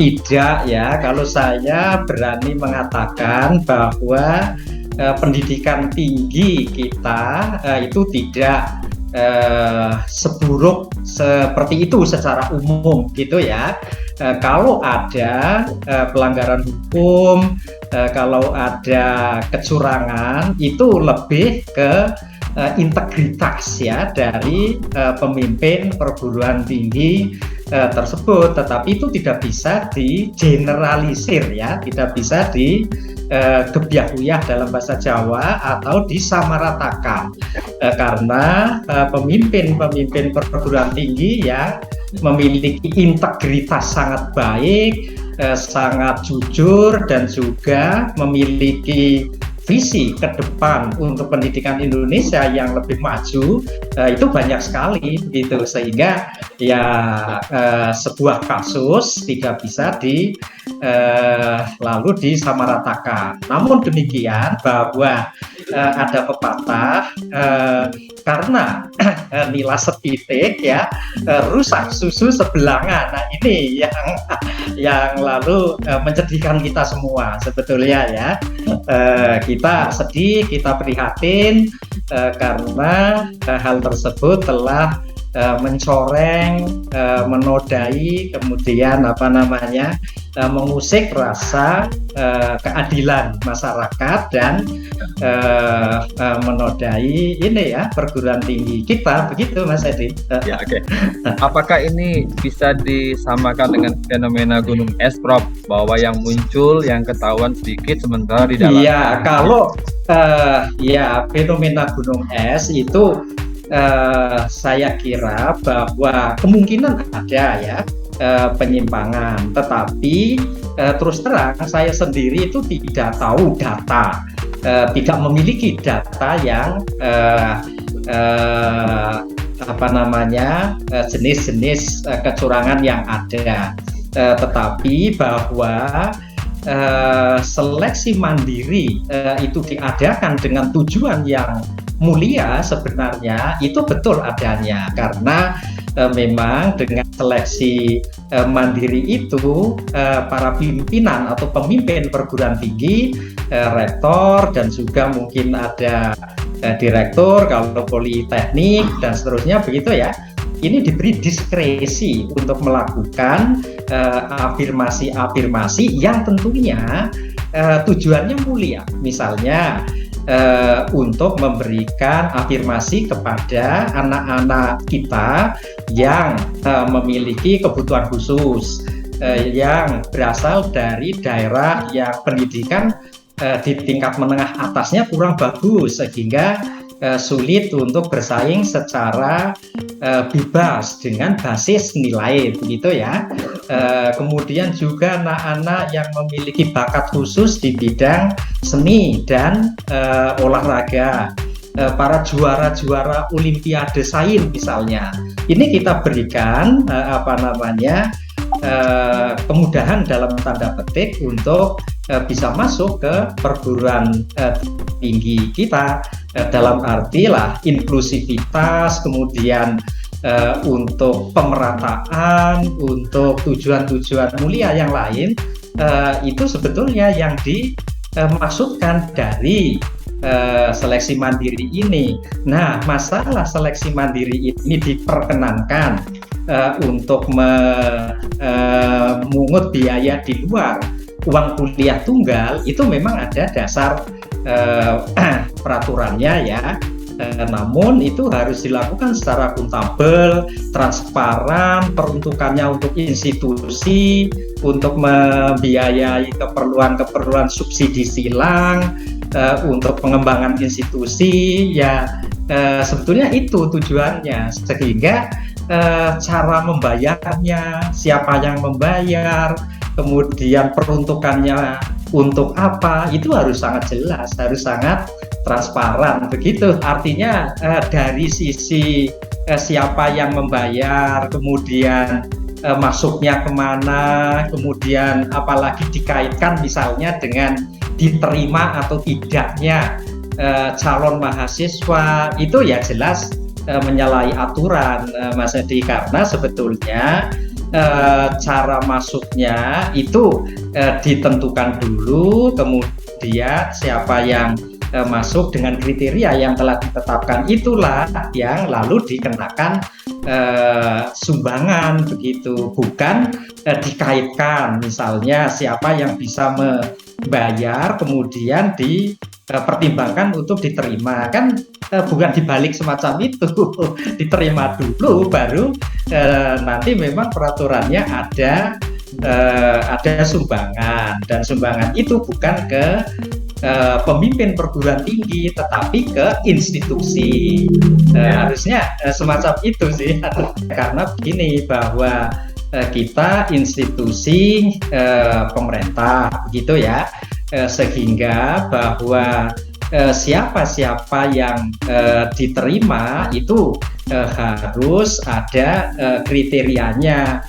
tidak ya, kalau saya berani mengatakan bahwa pendidikan tinggi kita itu tidak seburuk seperti itu secara umum gitu ya. Kalau ada pelanggaran hukum, kalau ada kecurangan, itu lebih ke integritas ya dari pemimpin perguruan tinggi tersebut, tetapi itu tidak bisa digeneralisir ya, tidak bisa digebyah-uyah dalam bahasa Jawa atau disamaratakan karena pemimpin perguruan tinggi ya memiliki integritas sangat baik, sangat jujur, dan juga memiliki visi ke depan untuk pendidikan Indonesia yang lebih maju, itu banyak sekali gitu, sehingga ya sebuah kasus tidak bisa lalu disamaratakan. Namun demikian bahwa ada pepatah karena nila sepitik ya rusak susu sebelangan. Nah ini yang lalu menyedihkan kita semua sebetulnya ya. Kita sedih, kita prihatin karena hal tersebut telah mencoreng, menodai, kemudian mengusik rasa keadilan masyarakat dan menodai ini ya perguruan tinggi kita, begitu Mas Edi. Ya, oke. Apakah ini bisa disamakan dengan fenomena gunung es, Prof? Bahwa yang muncul, yang ketahuan sedikit, sementara di dalam. Iya, kalau fenomena gunung es itu saya kira bahwa kemungkinan ada ya penyimpangan, tetapi terus terang saya sendiri itu tidak tahu data, tidak memiliki data yang jenis-jenis kecurangan yang ada, tetapi bahwa seleksi mandiri itu diadakan dengan tujuan yang mulia sebenarnya itu betul adanya, karena memang dengan seleksi mandiri itu para pimpinan atau pemimpin perguruan tinggi, rektor, dan juga mungkin ada direktur kalau politeknik dan seterusnya begitu ya, ini diberi diskresi untuk melakukan afirmasi yang tentunya tujuannya mulia, misalnya untuk memberikan afirmasi kepada anak-anak kita yang memiliki kebutuhan khusus, yang berasal dari daerah yang pendidikan di tingkat menengah atasnya kurang bagus, sehingga sulit untuk bersaing secara bebas dengan basis nilai begitu ya. Kemudian juga anak-anak yang memiliki bakat khusus di bidang seni dan olahraga, para juara-juara olimpiade sains misalnya, ini kita berikan kemudahan dalam tanda petik untuk bisa masuk ke perguruan tinggi kita, dalam artilah inklusivitas, kemudian untuk pemerataan, untuk tujuan-tujuan mulia yang lain, itu sebetulnya yang dimaksudkan dari seleksi mandiri ini. Nah, masalah seleksi mandiri ini diperkenankan untuk memungut biaya di luar uang kuliah tunggal, itu memang ada dasar peraturannya ya. Namun itu harus dilakukan secara akuntabel, transparan, peruntukannya untuk institusi, untuk membiayai keperluan subsidi silang, untuk pengembangan institusi ya, sebetulnya itu tujuannya, sehingga cara membayarnya, siapa yang membayar, kemudian peruntukannya untuk apa, itu harus sangat jelas, harus sangat transparan begitu. Artinya dari sisi siapa yang membayar, kemudian masuknya kemana, kemudian apalagi dikaitkan misalnya dengan diterima atau tidaknya calon mahasiswa, itu ya jelas menyalahi aturan, Mas Edi, karena sebetulnya cara masuknya itu ditentukan dulu, kemudian siapa yang masuk dengan kriteria yang telah ditetapkan itulah yang lalu dikenakan sumbangan begitu, bukan dikaitkan misalnya siapa yang bisa membayar kemudian dipertimbangkan untuk diterima, kan bukan dibalik semacam itu. Diterima dulu baru nanti memang peraturannya ada sumbangan, dan sumbangan itu bukan ke pemimpin perguruan tinggi tetapi ke institusi. Harusnya semacam itu sih, karena begini bahwa kita institusi pemerintah begitu ya, sehingga bahwa siapa-siapa yang diterima itu harus ada kriterianya,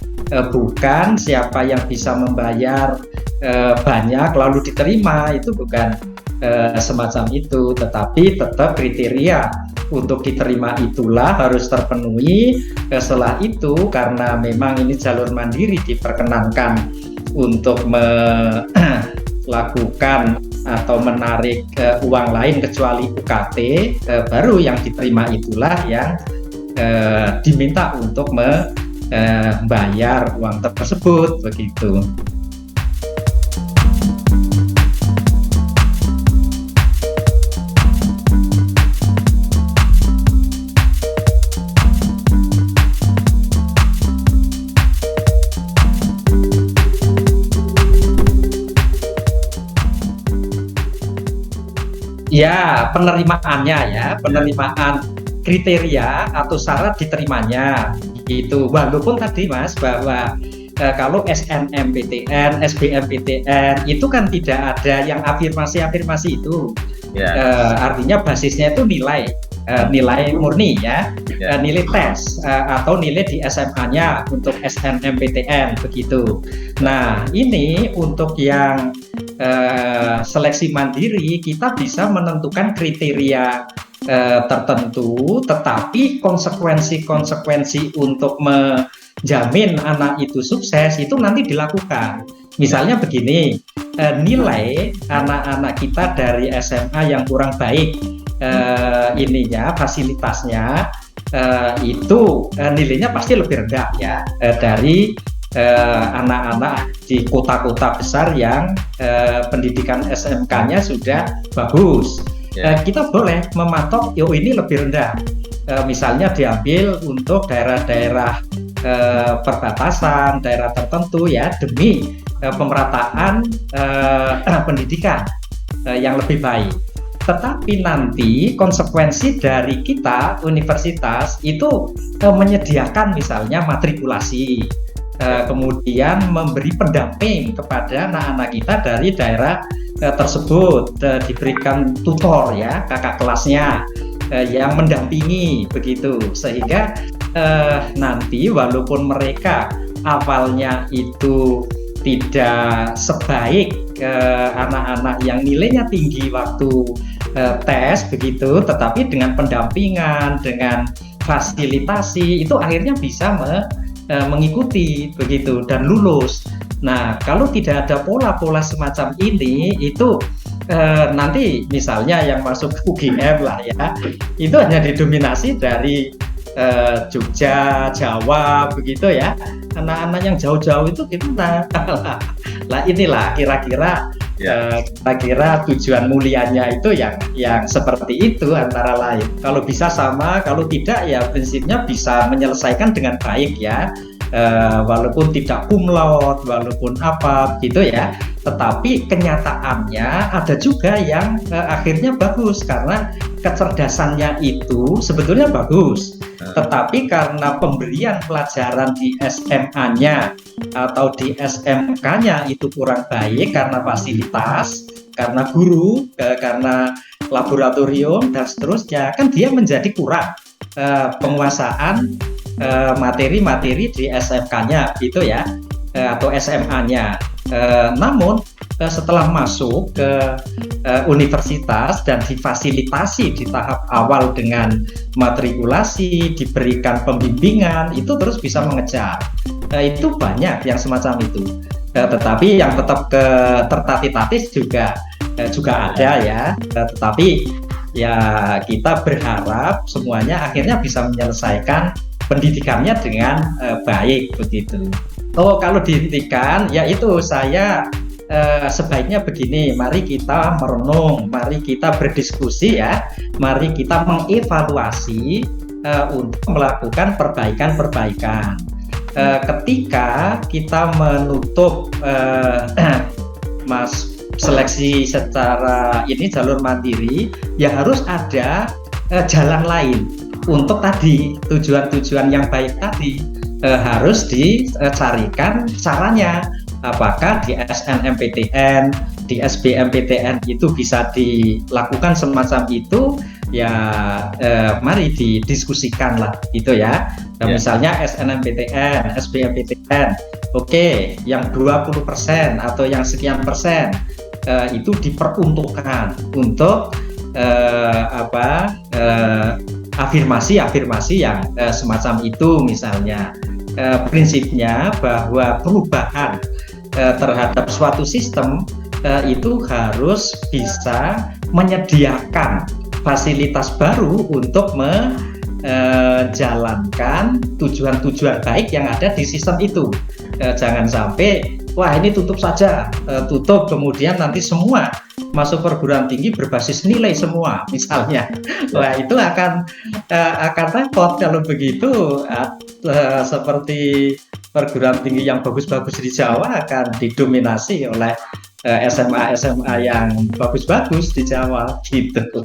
bukan siapa yang bisa membayar banyak lalu diterima, itu bukan semacam itu, tetapi tetap kriteria untuk diterima itulah harus terpenuhi. Setelah itu karena memang ini jalur mandiri diperkenankan untuk melakukan atau menarik uang lain kecuali UKT, baru yang diterima itulah yang diminta untuk membayar uang tersebut begitu. Ya, penerimaan kriteria atau syarat diterimanya itu, walaupun tadi Mas bahwa kalau SNMPTN, SBMPTN itu kan tidak ada yang afirmasi itu. Artinya basisnya itu nilai murni ya, nilai tes atau nilai di SMA-nya untuk SNMPTN begitu. Nah, ini untuk yang seleksi mandiri kita bisa menentukan kriteria tertentu, tetapi konsekuensi untuk menjamin anak itu sukses itu nanti dilakukan. Misalnya begini, nilai anak-anak kita dari SMA yang kurang baik fasilitasnya itu nilainya pasti lebih rendah ya dari anak-anak di kota-kota besar yang pendidikan SMK-nya sudah bagus. Kita boleh mematok, ini lebih rendah. Misalnya diambil untuk daerah-daerah perbatasan, daerah tertentu ya, demi pemerataan pendidikan yang lebih baik. Tetapi nanti konsekuensi dari kita universitas itu menyediakan misalnya matrikulasi, kemudian memberi pendamping kepada anak-anak kita dari daerah tersebut, diberikan tutor ya, kakak kelasnya yang mendampingi begitu, sehingga nanti walaupun mereka awalnya itu tidak sebaik anak-anak yang nilainya tinggi waktu tes begitu, tetapi dengan pendampingan, dengan fasilitasi itu akhirnya bisa mengikuti begitu dan lulus. Nah, kalau tidak ada pola-pola semacam ini, itu nanti misalnya yang masuk ke UGM lah ya, itu hanya didominasi dari Jogja, Jawa begitu ya. Anak-anak yang jauh-jauh itu kita lah inilah kira-kira tujuan mulianya itu yang seperti itu antara lain. Kalau bisa sama, kalau tidak ya prinsipnya bisa menyelesaikan dengan baik ya. Walaupun tidak cum laude, walaupun apa gitu ya, tetapi kenyataannya ada juga yang akhirnya bagus karena kecerdasannya itu sebetulnya bagus, tetapi karena pemberian pelajaran di SMA-nya atau di SMK-nya itu kurang baik karena fasilitas, karena guru, karena laboratorium dan seterusnya, kan dia menjadi kurang penguasaan materi-materi di SMK-nya gitu ya, atau SMA-nya. Namun setelah masuk ke universitas dan difasilitasi di tahap awal dengan matrikulasi, diberikan pembimbingan, itu terus bisa mengejar. itu banyak yang semacam itu. Tetapi yang tetap tertatih-tatih juga ada ya. Tetapi ya kita berharap semuanya akhirnya bisa menyelesaikan pendidikannya dengan baik begitu. Oh, kalau dihentikan, ya itu saya sebaiknya begini, mari kita merenung, mari kita berdiskusi ya, mari kita mengevaluasi untuk melakukan perbaikan-perbaikan. Ketika kita menutup mas seleksi secara ini jalur mandiri, ya harus ada jalan lain untuk tadi tujuan-tujuan yang baik tadi harus dicarikan caranya. Apakah di SNMPTN, di SBMPTN itu bisa dilakukan semacam itu? Ya, mari didiskusikan lah, gitu ya. Nah, misalnya SNMPTN, SBMPTN, oke, yang 20% atau yang sekian persen itu diperuntukkan untuk afirmasi-afirmasi yang semacam itu misalnya. Prinsipnya bahwa perubahan terhadap suatu sistem itu harus bisa menyediakan fasilitas baru untuk menjalankan tujuan-tujuan baik yang ada di sistem itu. Jangan sampai wah ini tutup saja, tutup kemudian nanti semua masuk perguruan tinggi berbasis nilai semua misalnya. Wah itu akan repot kalau begitu. Seperti perguruan tinggi yang bagus-bagus di Jawa akan didominasi oleh SMA yang bagus-bagus di Jawa gitu.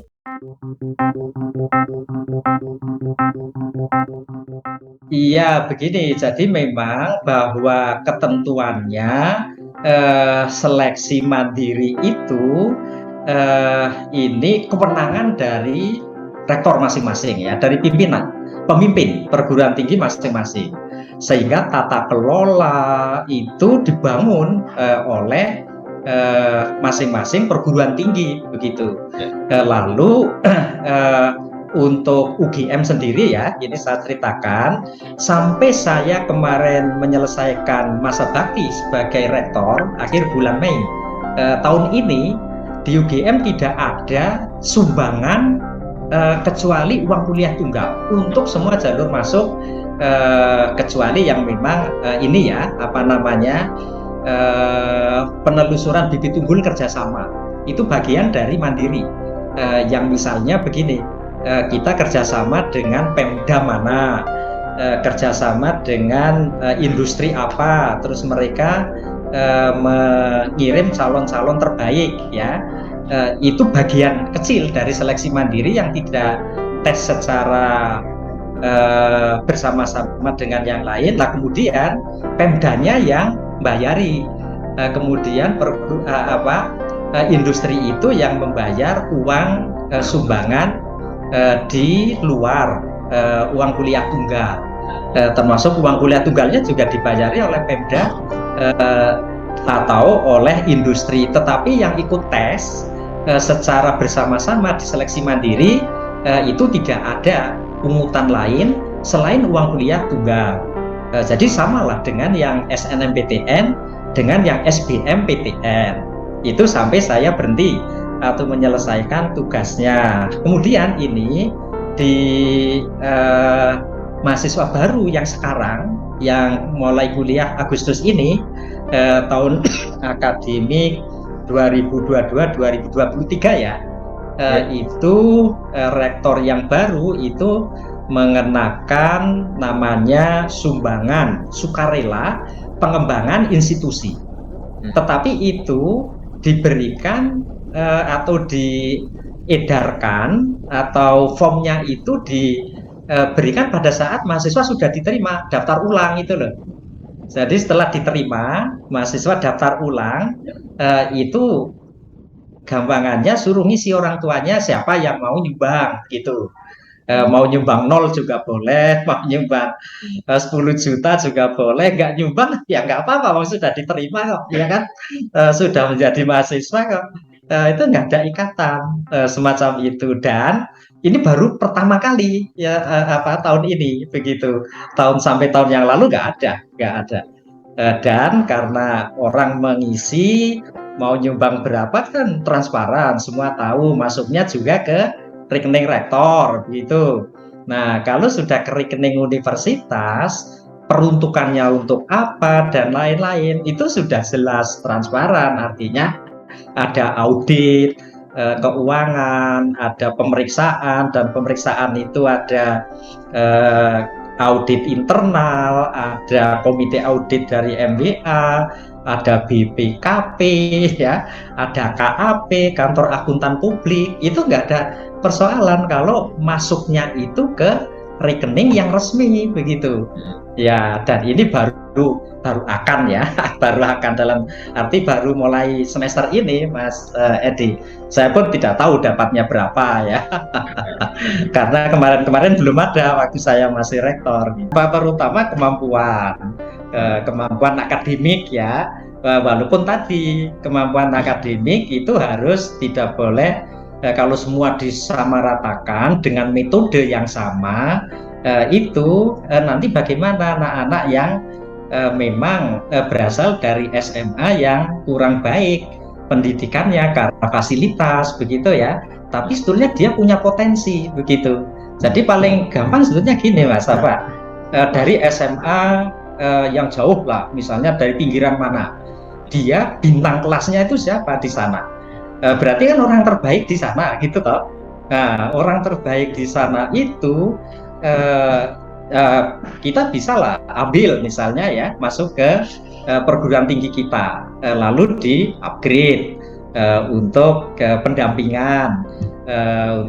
Iya begini, jadi memang bahwa ketentuannya seleksi mandiri itu ini kewenangan dari rektor masing-masing ya, dari pemimpin perguruan tinggi masing-masing, sehingga tata kelola itu dibangun oleh masing-masing perguruan tinggi begitu. Lalu untuk UGM sendiri ya, ini saya ceritakan, sampai saya kemarin menyelesaikan masa bakti sebagai rektor akhir bulan Mei tahun ini, di UGM tidak ada sumbangan kecuali uang kuliah tunggal untuk semua jalur masuk, kecuali yang memang ini ya penelusuran bibit unggul kerjasama, itu bagian dari mandiri. Yang misalnya begini, kita kerjasama dengan Pemda mana, kerjasama dengan industri apa, terus mereka mengirim calon-calon terbaik ya. Itu bagian kecil dari seleksi mandiri yang tidak tes secara bersama-sama dengan yang lain. Lah kemudian Pemdanya yang bayari, kemudian industri itu yang membayar uang sumbangan di luar uang kuliah tunggal, termasuk uang kuliah tunggalnya juga dibayari oleh Pemda atau oleh industri. Tetapi yang ikut tes secara bersama-sama di seleksi mandiri itu tidak ada pungutan lain selain uang kuliah tunggal. Jadi samalah dengan yang SNMPTN dengan yang SBMPTN. Itu sampai saya berhenti atau menyelesaikan tugasnya. Kemudian ini di mahasiswa baru yang sekarang yang mulai kuliah Agustus ini, tahun akademik 2022-2023 ya, itu rektor yang baru itu mengenakan namanya sumbangan sukarela pengembangan institusi. Tetapi itu diberikan atau diedarkan atau formnya itu diberikan pada saat mahasiswa sudah diterima daftar ulang itu loh. Jadi setelah diterima mahasiswa daftar ulang, itu gampangannya suruh ngisi orang tuanya siapa yang mau nyumbang gitu. Mau nyumbang 0 juga boleh, mau nyumbang 10 juta juga boleh, nggak nyumbang ya nggak apa-apa, sudah diterima kok, ya kan, sudah menjadi mahasiswa kok, itu nggak ada ikatan semacam itu. Dan Ini baru pertama kali ya tahun ini begitu. Tahun sampai tahun yang lalu nggak ada. Dan karena orang mengisi mau nyumbang berapa kan transparan, semua tahu masuknya juga ke rekening rektor gitu. Nah, kalau sudah ke rekening universitas, peruntukannya untuk apa dan lain-lain itu sudah jelas transparan, artinya ada audit keuangan, ada pemeriksaan, dan pemeriksaan itu ada audit internal, ada komite audit dari MWA, ada BPKP, ya, ada KAP, kantor akuntan publik. Itu nggak ada persoalan kalau masuknya itu ke rekening yang resmi begitu. Ya, dan ini baru akan ya, baru akan dalam arti baru mulai semester ini, Mas Edi. Saya pun tidak tahu dapatnya berapa ya, karena kemarin-kemarin belum ada waktu saya masih rektor. Terutama kemampuan akademik ya, walaupun tadi kemampuan akademik itu harus tidak boleh kalau semua disamaratakan dengan metode yang sama, itu nanti bagaimana anak-anak yang memang berasal dari SMA yang kurang baik pendidikannya karena fasilitas begitu ya, tapi sebetulnya dia punya potensi begitu. Jadi paling gampang sebetulnya gini Mas, dari SMA yang jauh lah, misalnya dari pinggiran mana, dia bintang kelasnya itu siapa di sana, berarti kan orang terbaik di sana gitu toh. Nah, orang terbaik di sana itu kita bisa lah ambil misalnya ya, masuk ke perguruan tinggi kita, lalu di upgrade untuk pendampingan,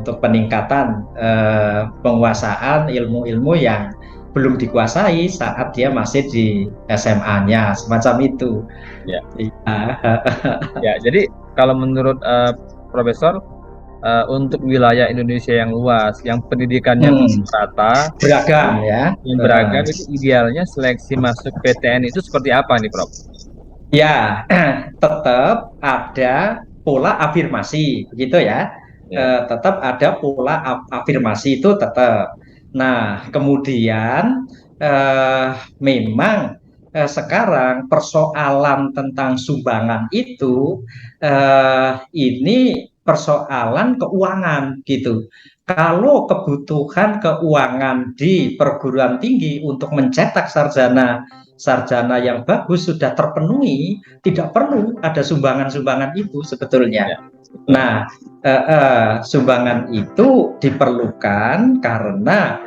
untuk peningkatan penguasaan ilmu-ilmu yang belum dikuasai saat dia masih di SMA-nya, semacam itu. Ya. Ya, jadi kalau menurut Profesor, untuk wilayah Indonesia yang luas, yang pendidikannya rata, beragam ya, yang beragam, itu idealnya seleksi masuk PTN itu seperti apa nih, Prof? Ya, tetap ada pola afirmasi, begitu ya. Tetap ada pola afirmasi itu tetap. Nah, kemudian memang sekarang persoalan tentang sumbangan itu ini persoalan keuangan gitu. Kalau kebutuhan keuangan di perguruan tinggi untuk mencetak sarjana yang bagus sudah terpenuhi, tidak perlu ada sumbangan-sumbangan itu sebetulnya. Nah, sumbangan itu diperlukan karena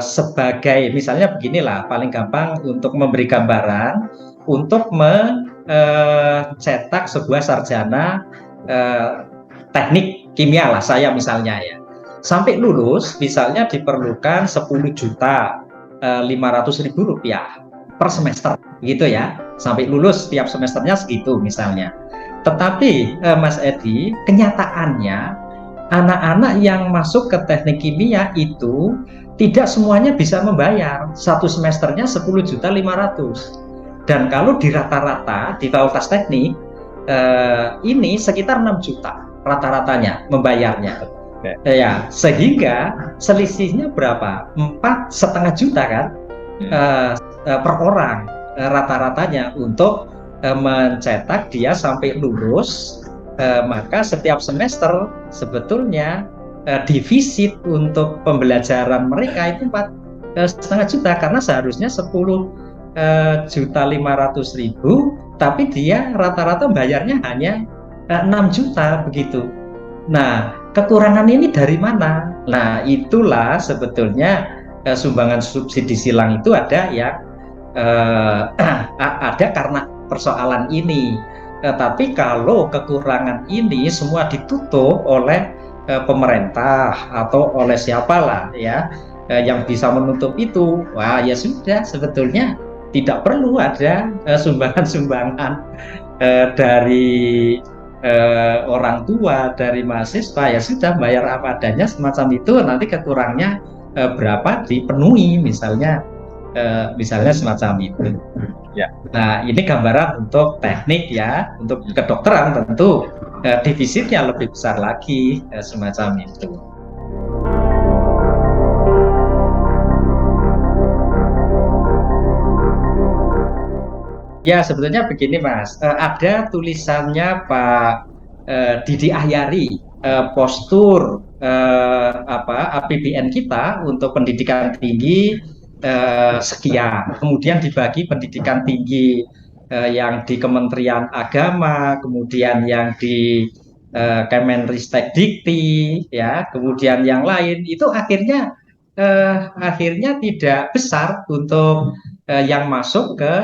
sebagai misalnya beginilah, paling gampang untuk memberi gambaran, untuk mencetak sebuah sarjana teknik kimia lah, saya misalnya ya, sampai lulus misalnya diperlukan 10.500.000 rupiah per semester gitu ya, sampai lulus setiap semesternya segitu misalnya. Tetapi Mas Edi, kenyataannya anak-anak yang masuk ke teknik kimia itu tidak semuanya bisa membayar, satu semesternya 10.500.000. Dan kalau di rata-rata di fakultas teknik ini sekitar 6 juta rata-ratanya membayarnya. Ya, sehingga selisihnya berapa? 4,5 juta kan per orang rata-ratanya untuk mencetak dia sampai lulus. Maka setiap semester sebetulnya defisit untuk pembelajaran mereka itu 4,5 juta, karena seharusnya 10.500.000, tapi dia rata-rata bayarnya hanya 6 juta begitu. Nah, kekurangan ini dari mana? Nah, itulah sebetulnya sumbangan subsidi silang itu ada yang ada karena persoalan ini. Tapi kalau kekurangan ini semua ditutup oleh pemerintah atau oleh siapalah ya yang bisa menutup itu, wah ya sudah, sebetulnya tidak perlu ada sumbangan-sumbangan dari orang tua, dari mahasiswa, ya sudah bayar apa adanya semacam itu, nanti kekurangnya berapa dipenuhi misalnya semacam itu. Ya. Nah, ini gambaran untuk teknik ya, untuk kedokteran tentu defisitnya lebih besar lagi semacam itu. Ya, sebetulnya begini Mas, ada tulisannya Pak Didi Ahyari, postur APBN kita untuk pendidikan tinggi sekian, kemudian dibagi pendidikan tinggi yang di Kementerian Agama, kemudian yang di Kemenristek-Dikti, ya, kemudian yang lain itu akhirnya tidak besar untuk yang masuk ke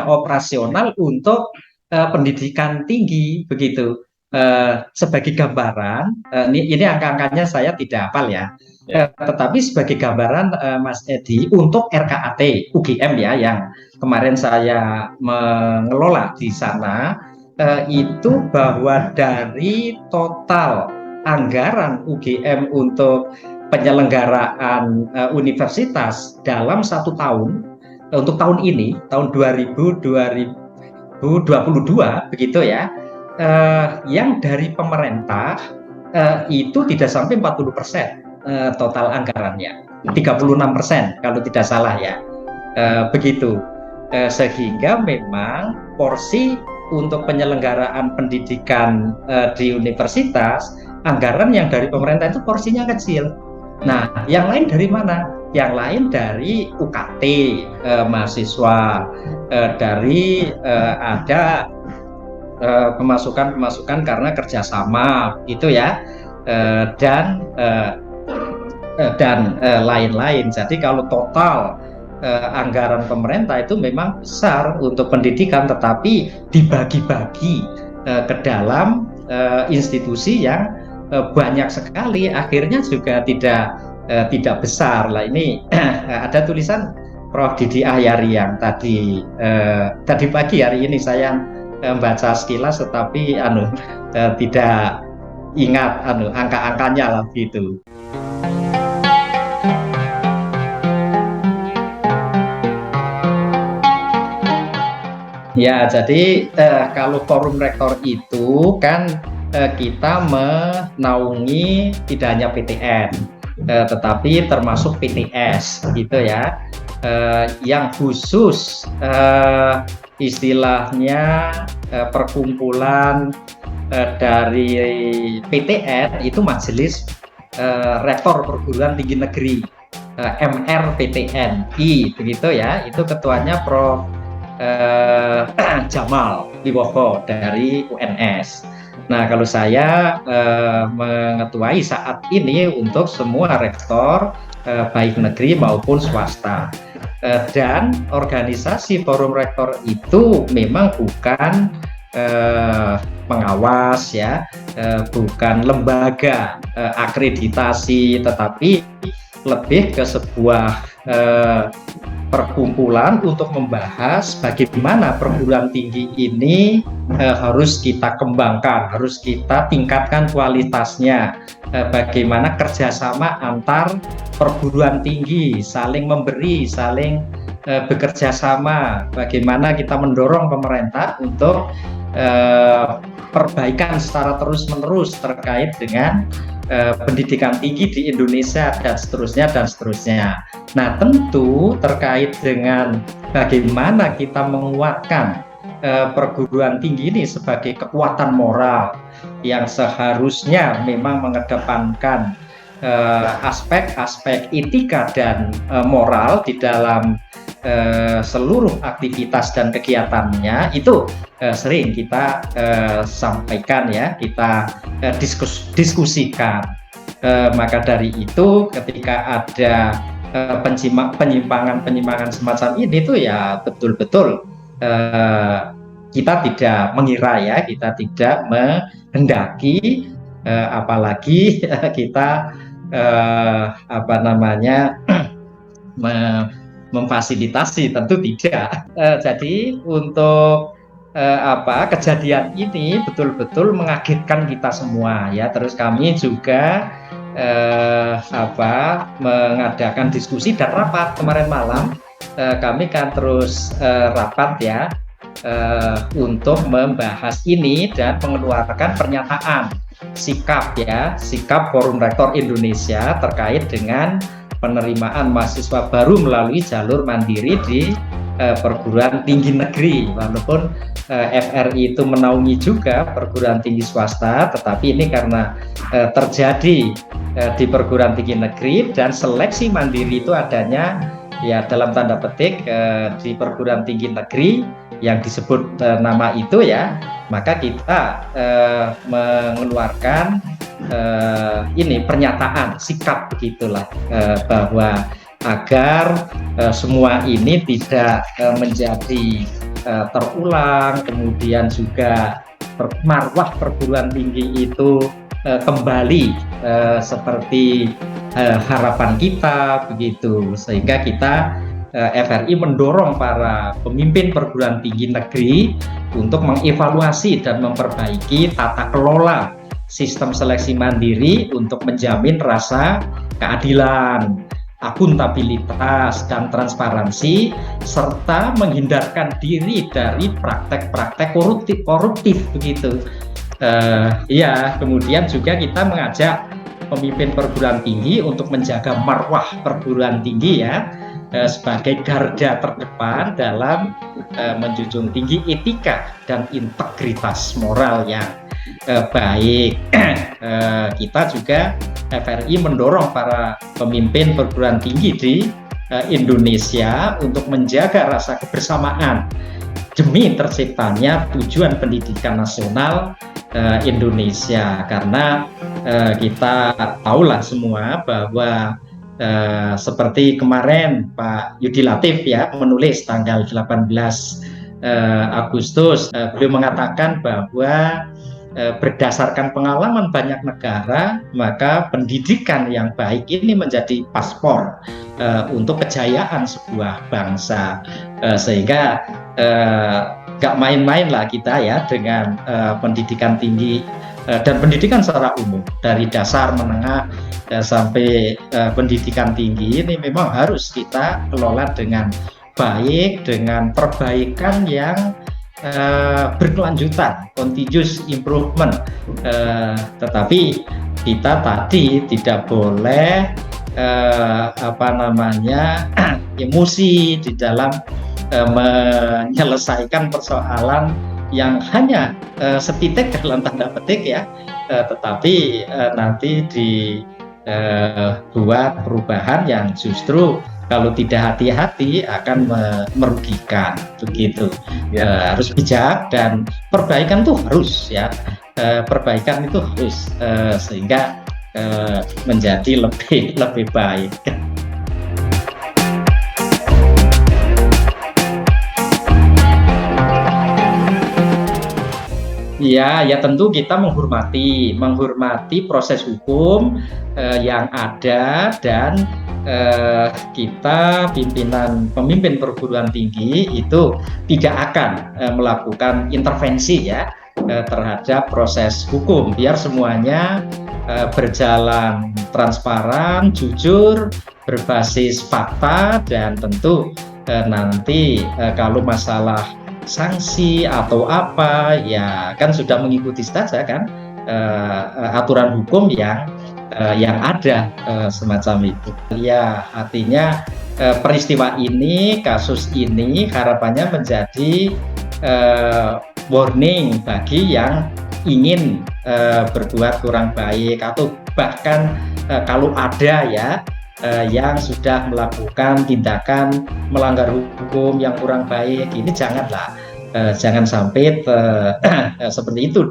operasional untuk pendidikan tinggi begitu. Sebagai gambaran, ini angka-angkanya saya tidak hafal ya, Ya. tetapi sebagai gambaran Mas Edi untuk RKAT UGM ya yang kemarin saya mengelola di sana, itu bahwa dari total anggaran UGM untuk penyelenggaraan universitas dalam 1 tahun, untuk tahun ini tahun 2022 begitu ya, yang dari pemerintah itu tidak sampai 40% total anggarannya, 36% kalau tidak salah ya, begitu. Sehingga memang porsi untuk penyelenggaraan pendidikan di universitas, anggaran yang dari pemerintah itu porsinya kecil. Nah, yang lain dari mana? Yang lain dari UKT mahasiswa, dari ada pemasukan karena kerjasama gitu ya, dan lain-lain. Jadi kalau total anggaran pemerintah itu memang besar untuk pendidikan, tetapi dibagi-bagi ke dalam institusi yang banyak sekali, akhirnya juga tidak besar lah. Ini ada tulisan Prof. Didi Ahyari yang tadi pagi hari ini saya baca sekilas, tetapi tidak ingat angka-angkanya lah gitu. Ya, jadi kalau forum rektor itu kan kita menaungi tidak hanya PTN, tetapi termasuk PTS, gitu ya, yang khusus istilahnya perkumpulan dari PTN itu Majelis Rektor Perguruan Tinggi Negeri, MRPTNI, begitu ya, itu ketuanya Prof. Jamal Wiwoho dari UNS. Nah, kalau saya mengetuai saat ini untuk semua rektor baik negeri maupun swasta, dan organisasi forum rektor itu memang bukan pengawas ya, bukan lembaga akreditasi, tetapi lebih ke sebuah perkumpulan untuk membahas bagaimana perguruan tinggi ini harus kita kembangkan, harus kita tingkatkan kualitasnya, bagaimana kerjasama antar perguruan tinggi, saling memberi, saling bekerja sama, bagaimana kita mendorong pemerintah untuk perbaikan secara terus-menerus terkait dengan pendidikan tinggi di Indonesia dan seterusnya. Nah, tentu terkait dengan bagaimana kita menguatkan perguruan tinggi ini sebagai kekuatan moral yang seharusnya memang mengedepankan aspek-aspek etika dan moral di dalam seluruh aktivitas dan kegiatannya, itu sering kita sampaikan ya, kita diskusikan. Maka dari itu ketika ada penyimpangan semacam ini tuh ya betul-betul kita tidak mengira ya, kita tidak menghendaki, apalagi kita memfasilitasi, tentu tidak. Jadi untuk kejadian ini betul-betul mengagetkan kita semua ya. Terus kami juga mengadakan diskusi dan rapat kemarin malam. Kami kan terus rapat ya untuk membahas ini dan mengeluarkan pernyataan sikap Forum Rektor Indonesia terkait dengan penerimaan mahasiswa baru melalui jalur mandiri di perguruan tinggi negeri, walaupun FRI itu menaungi juga perguruan tinggi swasta, tetapi ini karena terjadi di perguruan tinggi negeri dan seleksi mandiri itu adanya ya dalam tanda petik di perguruan tinggi negeri yang disebut nama itu ya, maka kita mengeluarkan ini pernyataan sikap begitulah bahwa agar semua ini tidak menjadi terulang, kemudian juga marwah perguruan tinggi itu kembali seperti harapan kita begitu, sehingga kita FRI mendorong para pemimpin perguruan tinggi negeri untuk mengevaluasi dan memperbaiki tata kelola sistem seleksi mandiri untuk menjamin rasa keadilan, akuntabilitas, dan transparansi, serta menghindarkan diri dari praktek-praktek koruptif begitu. Ya, kemudian juga kita mengajak pemimpin perguruan tinggi untuk menjaga marwah perguruan tinggi ya, sebagai garda terdepan dalam menjunjung tinggi etika dan integritas moral yang baik. Kita juga FRI mendorong para pemimpin perguruan tinggi di Indonesia untuk menjaga rasa kebersamaan demi terciptanya tujuan pendidikan nasional Indonesia, karena kita tahulah semua bahwa seperti kemarin Pak Yudi Latif ya menulis tanggal 18 Agustus, beliau mengatakan bahwa berdasarkan pengalaman banyak negara, maka pendidikan yang baik ini menjadi paspor untuk kejayaan sebuah bangsa, sehingga gak main-main lah kita ya dengan pendidikan tinggi dan pendidikan secara umum dari dasar, menengah sampai pendidikan tinggi ini memang harus kita kelola dengan baik, dengan perbaikan yang berkelanjutan, continuous improvement. Tetapi kita tadi tidak boleh emosi di dalam menyelesaikan persoalan yang hanya setitik dalam tanda petik ya, tetapi nanti dibuat perubahan yang justru kalau tidak hati-hati akan merugikan begitu. Harus bijak dan perbaikan itu harus ya, perbaikan itu harus sehingga menjadi lebih baik. Ya tentu kita menghormati proses hukum yang ada, dan kita pemimpin perguruan tinggi itu tidak akan melakukan intervensi ya terhadap proses hukum, biar semuanya berjalan transparan, jujur, berbasis fakta, dan tentu nanti kalau masalah sanksi atau apa ya kan sudah mengikuti saja kan aturan hukum yang ada semacam itu ya. Artinya peristiwa ini, kasus ini harapannya menjadi warning bagi yang ingin berbuat kurang baik, atau bahkan kalau ada ya yang sudah melakukan tindakan melanggar hukum yang kurang baik, ini jangan sampai seperti itu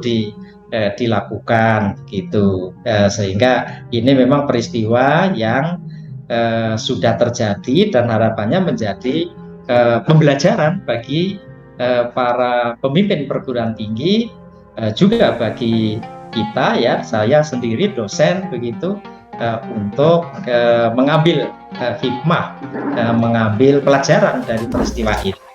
dilakukan gitu, sehingga ini memang peristiwa yang sudah terjadi dan harapannya menjadi pembelajaran bagi para pemimpin perguruan tinggi, juga bagi kita ya, saya sendiri dosen begitu, untuk mengambil hikmah, mengambil pelajaran dari peristiwa itu.